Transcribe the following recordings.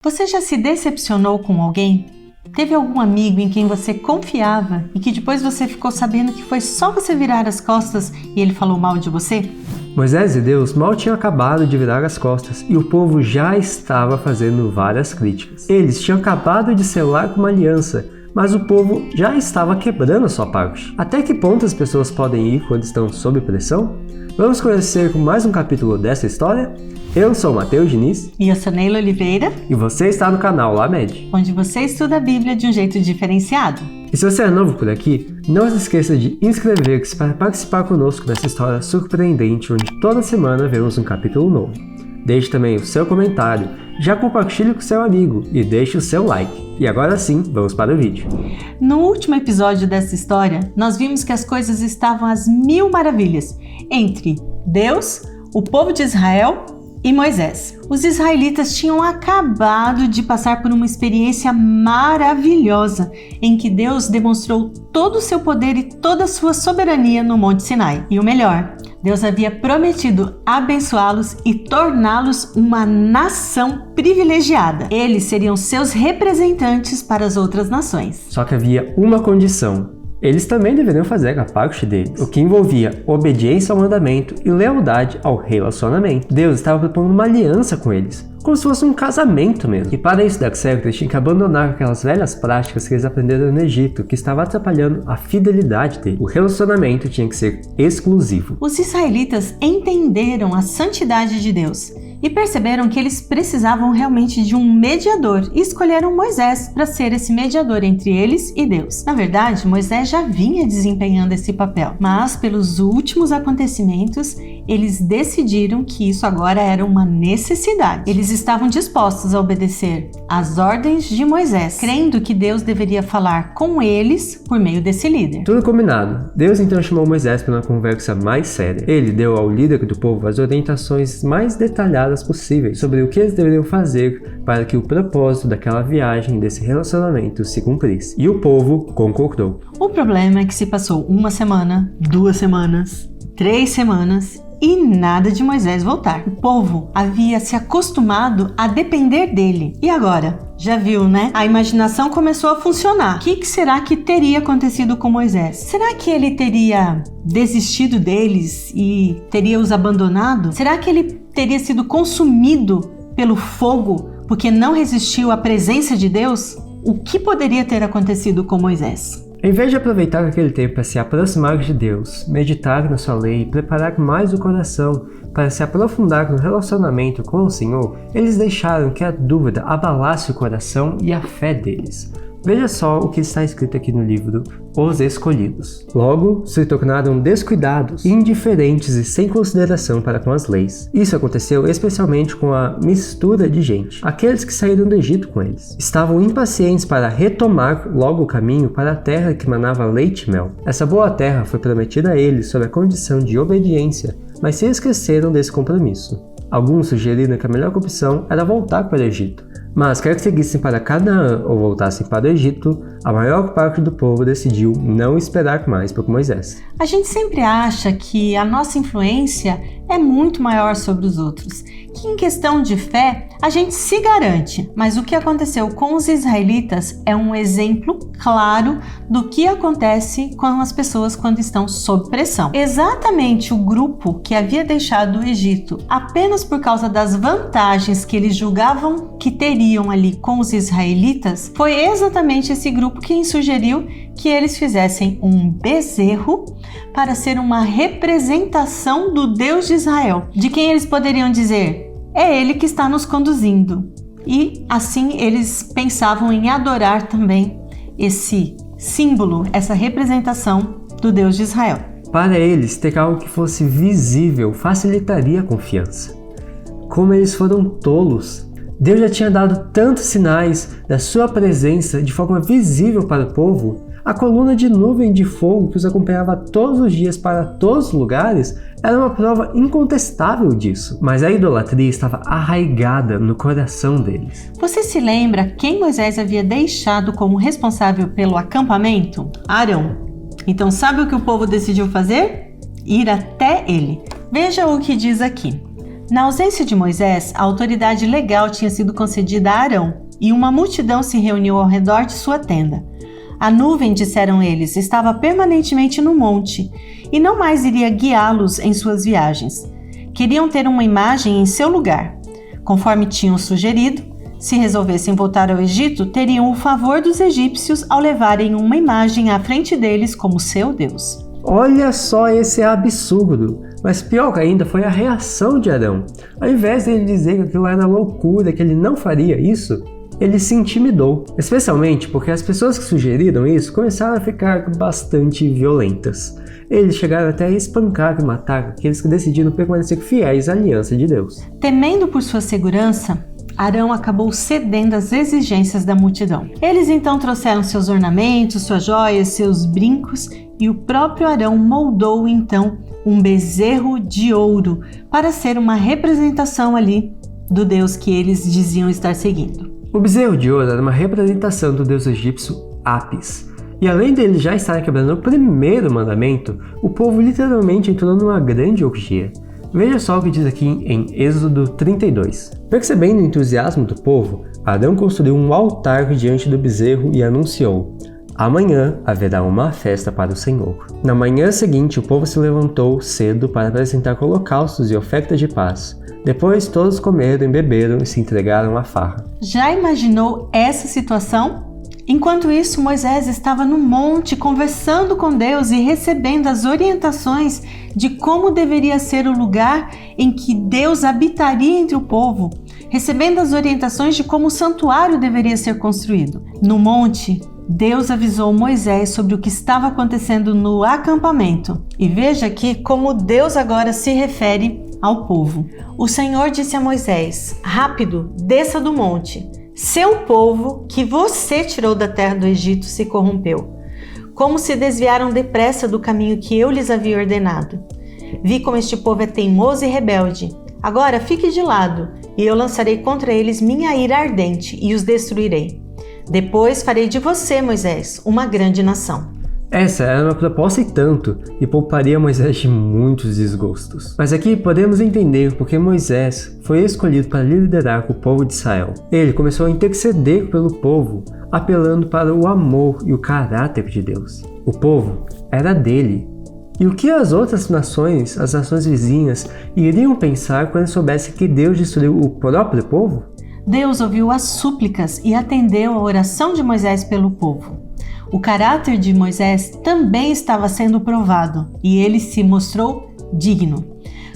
Você já se decepcionou com alguém? Teve algum amigo em quem você confiava e que depois você ficou sabendo que foi só você virar as costas e ele falou mal de você? Moisés e Deus mal tinham acabado de virar as costas e o povo já estava fazendo várias críticas. Eles tinham acabado de selar com uma aliança, mas o povo já estava quebrando a sua parte. Até que ponto as pessoas podem ir quando estão sob pressão? Vamos conhecer mais um capítulo dessa história? Eu sou o Matheus Diniz. E eu sou Neila Oliveira. E você está no canal LaMed, onde você estuda a Bíblia de um jeito diferenciado. E se você é novo por aqui, não se esqueça de inscrever-se para participar conosco dessa história surpreendente, onde toda semana vemos um capítulo novo. Deixe também o seu comentário, já compartilhe com seu amigo e deixe o seu like. E agora sim, vamos para o vídeo. No último episódio dessa história, nós vimos que as coisas estavam às mil maravilhas entre Deus, o povo de Israel e Moisés. Os israelitas tinham acabado de passar por uma experiência maravilhosa em que Deus demonstrou todo o seu poder e toda a sua soberania no Monte Sinai. E o melhor, Deus havia prometido abençoá-los e torná-los uma nação privilegiada. Eles seriam seus representantes para as outras nações. Só que havia uma condição. Eles também deveriam fazer a parte deles, o que envolvia obediência ao mandamento e lealdade ao relacionamento. Deus estava propondo uma aliança com eles, como se fosse um casamento mesmo. E para isso dar certo, eles tinham que abandonar aquelas velhas práticas que eles aprenderam no Egito, que estava atrapalhando a fidelidade deles. O relacionamento tinha que ser exclusivo. Os israelitas entenderam a santidade de Deus e perceberam que eles precisavam realmente de um mediador e escolheram Moisés para ser esse mediador entre eles e Deus. Na verdade, Moisés já vinha desempenhando esse papel, mas pelos últimos acontecimentos, eles decidiram que isso agora era uma necessidade. Eles estavam dispostos a obedecer às ordens de Moisés, crendo que Deus deveria falar com eles por meio desse líder. Tudo combinado. Deus então chamou Moisés para uma conversa mais séria. Ele deu ao líder do povo as orientações mais detalhadas possíveis sobre o que eles deveriam fazer para que o propósito daquela viagem, desse relacionamento, se cumprisse. E o povo concordou. O problema é que se passou uma semana, 2 semanas, 3 semanas e nada de Moisés voltar. O povo havia se acostumado a depender dele. E agora? Já viu, né? A imaginação começou a funcionar. O que será que teria acontecido com Moisés? Será que ele teria desistido deles e teria os abandonado? Será que ele teria sido consumido pelo fogo porque não resistiu à presença de Deus? O que poderia ter acontecido com Moisés? Em vez de aproveitar aquele tempo para se aproximar de Deus, meditar na sua lei e preparar mais o coração para se aprofundar no relacionamento com o Senhor, eles deixaram que a dúvida abalasse o coração e a fé deles. Veja só o que está escrito aqui no livro Os Escolhidos. Logo, se tornaram descuidados, indiferentes e sem consideração para com as leis. Isso aconteceu especialmente com a mistura de gente, aqueles que saíram do Egito com eles. Estavam impacientes para retomar logo o caminho para a terra que manava leite e mel. Essa boa terra foi prometida a eles sob a condição de obediência, mas se esqueceram desse compromisso. Alguns sugeriram que a melhor opção era voltar para o Egito. Mas quer que seguissem para Canaã ou voltassem para o Egito, a maior parte do povo decidiu não esperar mais por Moisés. A gente sempre acha que a nossa influência é muito maior sobre os outros, que em questão de fé a gente se garante, mas o que aconteceu com os israelitas é um exemplo claro do que acontece com as pessoas quando estão sob pressão. Exatamente o grupo que havia deixado o Egito apenas por causa das vantagens que eles julgavam que teriam ali com os israelitas, foi exatamente esse grupo quem sugeriu que eles fizessem um bezerro para ser uma representação do Deus de Israel, de quem eles poderiam dizer: é ele que está nos conduzindo. E assim eles pensavam em adorar também esse símbolo, essa representação do Deus de Israel. Para eles, ter algo que fosse visível facilitaria a confiança. Como eles foram tolos! Deus já tinha dado tantos sinais da sua presença de forma visível para o povo. A coluna de nuvem de fogo que os acompanhava todos os dias para todos os lugares era uma prova incontestável disso. Mas a idolatria estava arraigada no coração deles. Você se lembra quem Moisés havia deixado como responsável pelo acampamento? Arão. Então sabe o que o povo decidiu fazer? Ir até ele. Veja o que diz aqui. Na ausência de Moisés, a autoridade legal tinha sido concedida a Arão, e uma multidão se reuniu ao redor de sua tenda. A nuvem, disseram eles, estava permanentemente no monte, e não mais iria guiá-los em suas viagens. Queriam ter uma imagem em seu lugar. Conforme tinham sugerido, se resolvessem voltar ao Egito, teriam o favor dos egípcios ao levarem uma imagem à frente deles como seu Deus. Olha só esse absurdo! Mas pior ainda foi a reação de Arão. Ao invés de ele dizer que aquilo era loucura, que ele não faria isso, ele se intimidou. Especialmente porque as pessoas que sugeriram isso começaram a ficar bastante violentas. Eles chegaram até a espancar e matar aqueles que decidiram permanecer fiéis à aliança de Deus. Temendo por sua segurança, Arão acabou cedendo às exigências da multidão. Eles então trouxeram seus ornamentos, suas joias, seus brincos, e o próprio Arão moldou então um bezerro de ouro para ser uma representação ali do Deus que eles diziam estar seguindo. O bezerro de ouro era uma representação do deus egípcio Apis. E além dele já estar quebrando o primeiro mandamento, o povo literalmente entrou numa grande orgia. Veja só o que diz aqui em Êxodo 32. Percebendo o entusiasmo do povo, Arão construiu um altar diante do bezerro e anunciou: amanhã haverá uma festa para o Senhor. Na manhã seguinte, o povo se levantou cedo para apresentar holocaustos e ofertas de paz. Depois todos comeram e beberam e se entregaram à farra. Já imaginou essa situação? Enquanto isso, Moisés estava no monte conversando com Deus e recebendo as orientações de como deveria ser o lugar em que Deus habitaria entre o povo, recebendo as orientações de como o santuário deveria ser construído. No monte, Deus avisou Moisés sobre o que estava acontecendo no acampamento. E veja aqui como Deus agora se refere ao povo. O Senhor disse a Moisés: rápido, desça do monte. Seu povo, que você tirou da terra do Egito, se corrompeu. Como se desviaram depressa do caminho que eu lhes havia ordenado. Vi como este povo é teimoso e rebelde. Agora fique de lado, e eu lançarei contra eles minha ira ardente e os destruirei. Depois farei de você, Moisés, uma grande nação. Essa era uma proposta e tanto, e pouparia Moisés de muitos desgostos. Mas aqui podemos entender porque Moisés foi escolhido para liderar o povo de Israel. Ele começou a interceder pelo povo, apelando para o amor e o caráter de Deus. O povo era dele. E o que as outras nações, as nações vizinhas, iriam pensar quando soubessem que Deus destruiu o próprio povo? Deus ouviu as súplicas e atendeu a oração de Moisés pelo povo. O caráter de Moisés também estava sendo provado e ele se mostrou digno.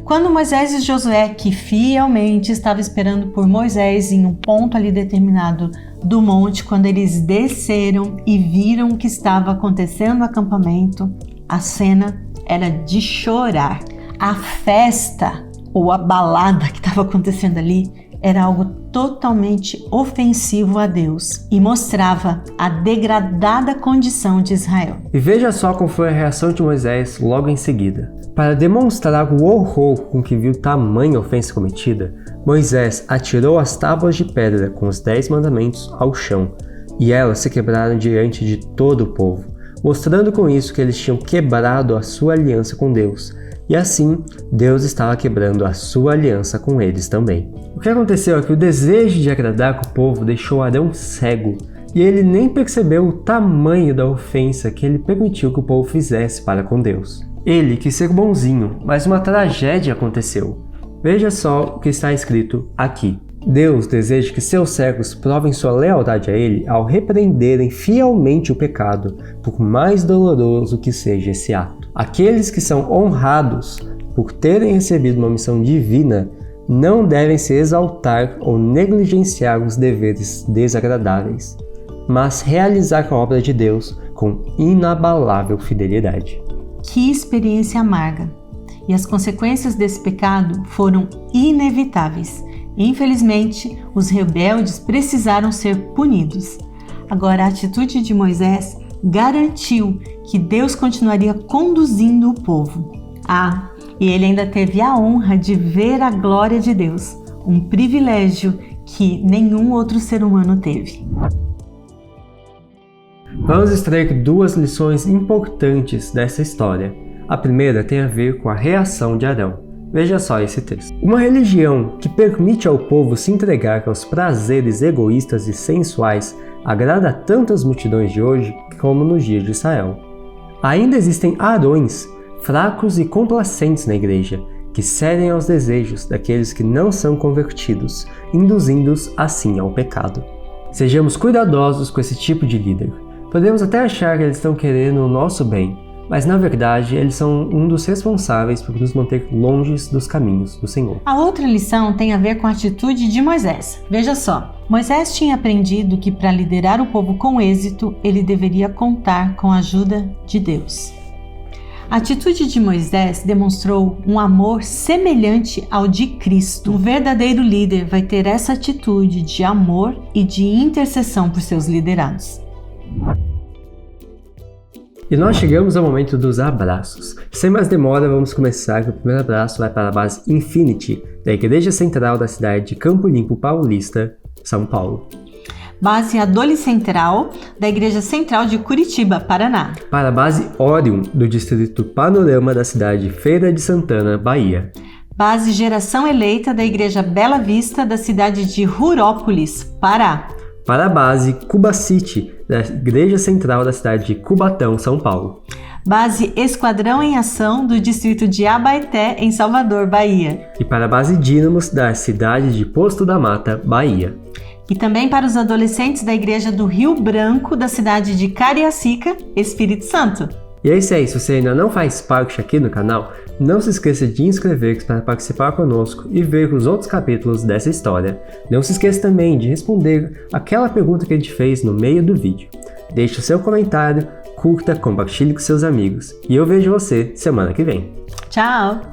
Quando Moisés e Josué, que fielmente estavam esperando por Moisés em um ponto ali determinado do monte, quando eles desceram e viram o que estava acontecendo no acampamento, a cena era de chorar. A festa ou a balada que estava acontecendo ali era algo totalmente ofensivo a Deus e mostrava a degradada condição de Israel. E veja só qual foi a reação de Moisés logo em seguida. Para demonstrar o horror com que viu tamanha ofensa cometida, Moisés atirou as tábuas de pedra com os 10 mandamentos ao chão, e elas se quebraram diante de todo o povo, mostrando com isso que eles tinham quebrado a sua aliança com Deus. E assim, Deus estava quebrando a sua aliança com eles também. O que aconteceu é que o desejo de agradar o povo deixou Arão cego, e ele nem percebeu o tamanho da ofensa que ele permitiu que o povo fizesse para com Deus. Ele quis ser bonzinho, mas uma tragédia aconteceu. Veja só o que está escrito aqui. Deus deseja que seus servos provem sua lealdade a Ele ao repreenderem fielmente o pecado, por mais doloroso que seja esse ato. Aqueles que são honrados por terem recebido uma missão divina não devem se exaltar ou negligenciar os deveres desagradáveis, mas realizar a obra de Deus com inabalável fidelidade. Que experiência amarga! E as consequências desse pecado foram inevitáveis. Infelizmente, os rebeldes precisaram ser punidos. Agora, a atitude de Moisés garantiu que Deus continuaria conduzindo o povo. E ele ainda teve a honra de ver a glória de Deus, um privilégio que nenhum outro ser humano teve. Vamos extrair 2 lições importantes dessa história. A primeira tem a ver com a reação de Arão. Veja só esse texto. Uma religião que permite ao povo se entregar aos prazeres egoístas e sensuais agrada tanto as multidões de hoje como nos dias de Israel. Ainda existem Arões, fracos e complacentes na igreja, que cedem aos desejos daqueles que não são convertidos, induzindo-os assim ao pecado. Sejamos cuidadosos com esse tipo de líder. Podemos até achar que eles estão querendo o nosso bem, mas na verdade eles são um dos responsáveis por nos manter longe dos caminhos do Senhor. A outra lição tem a ver com a atitude de Moisés. Veja só, Moisés tinha aprendido que para liderar o povo com êxito, ele deveria contar com a ajuda de Deus. A atitude de Moisés demonstrou um amor semelhante ao de Cristo. Um verdadeiro líder vai ter essa atitude de amor e de intercessão por seus liderados. E nós chegamos ao momento dos abraços. Sem mais demora, vamos começar. O primeiro abraço vai para a base Infinity, da Igreja Central da cidade de Campo Limpo Paulista, São Paulo. Base Adole Central, da Igreja Central de Curitiba, Paraná. Para a base Orion, do Distrito Panorama da cidade de Feira de Santana, Bahia. Base Geração Eleita, da Igreja Bela Vista, da cidade de Rurópolis, Pará. Para a base Cuba City, da Igreja Central da cidade de Cubatão, São Paulo. Base Esquadrão em Ação, do distrito de Abaeté, em Salvador, Bahia. E para a base Dínamos, da cidade de Posto da Mata, Bahia. E também para os adolescentes da Igreja do Rio Branco, da cidade de Cariacica, Espírito Santo. E é isso aí, se você ainda não faz parte aqui no canal, não se esqueça de inscrever-se para participar conosco e ver os outros capítulos dessa história. Não se esqueça também de responder aquela pergunta que a gente fez no meio do vídeo. Deixe o seu comentário, curta, compartilhe com seus amigos. E eu vejo você semana que vem. Tchau!